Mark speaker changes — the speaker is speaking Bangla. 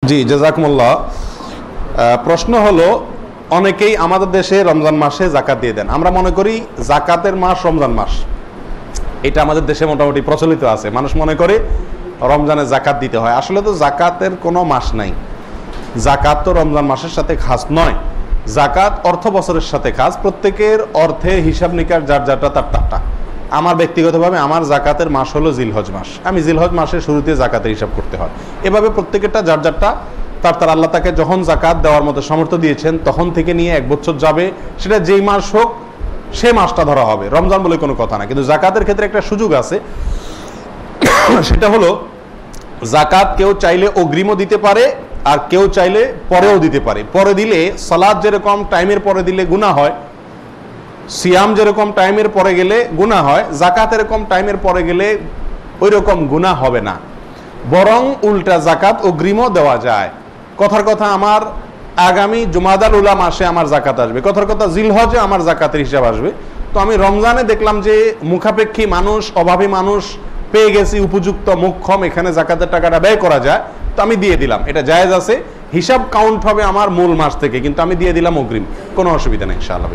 Speaker 1: জি, জাযাকুমুল্লাহ। প্রশ্ন হলো, অনেকেই আমাদের দেশে রমজান মাসে জাকাত দিয়ে দেন। আমরা মনে করি জাকাতের মাস রমজান মাস, এটা আমাদের দেশে মোটামুটি প্রচলিত আছে। মানুষ মনে করে রমজানে জাকাত দিতে হয়। আসলে তো জাকাতের কোনো মাস নাই। জাকাত তো রমজান মাসের সাথে খাস নয়। জাকাত অর্থ বছরের সাথে খাস। প্রত্যেকের অর্থে হিসাব নিকাশ যার যারটা তার তারটা। আমার ব্যক্তিগতভাবে আমার জাকাতের মাস হলো জিলহজ মাস। আমি জিলহজ মাসের শুরুতে জাকাতের হিসাব করতে হয়। এভাবে প্রত্যেকেরটা যার যারটা তার তার আল্লাহ তাকে যখন জাকাত দেওয়ার মতো সামর্থ্য দিয়েছেন তখন থেকে নিয়ে এক বছর যাবে, সেটা যেই মাস হোক সে মাসটা ধরা হবে। রমজান বলে কোনো কথা না। কিন্তু জাকাতের ক্ষেত্রে একটা সুযোগ আছে, সেটা হলো জাকাত কেউ চাইলে অগ্রিমও দিতে পারে আর কেউ চাইলে পরেও দিতে পারে। পরে দিলে সালাত যেরকম টাইমের পরে দিলে গুনাহ হয়, সিয়াম যেরকম টাইমের পরে গেলে গুনাহ হয়, জাকাত এরকম টাইমের পরে গেলে ওই রকম গুনাহ হবে না। বরং উল্টা জাকাত অগ্রিমও দেওয়া যায়। কথার কথা আমার আগামী জুমাদাল উলা মাসে আমার জাকাত আসবে, কথার কথা জিলহজে আমার জাকাতের হিসাব আসবে। তো আমি রমজানে দেখলাম যে মুখাপেক্ষী মানুষ, অভাবী মানুষ পেয়ে গেছি উপযুক্ত মুখ্যম, এখানে জাকাতের টাকাটা ব্যয় করা যায়, তো আমি দিয়ে দিলাম। এটা জায়েজ আছে, হিসাব কাউন্ট হবে আমার মূল মাস থেকে, কিন্তু আমি দিয়ে দিলাম অগ্রিম, কোনো অসুবিধা নেই ইনশাআল্লাহ।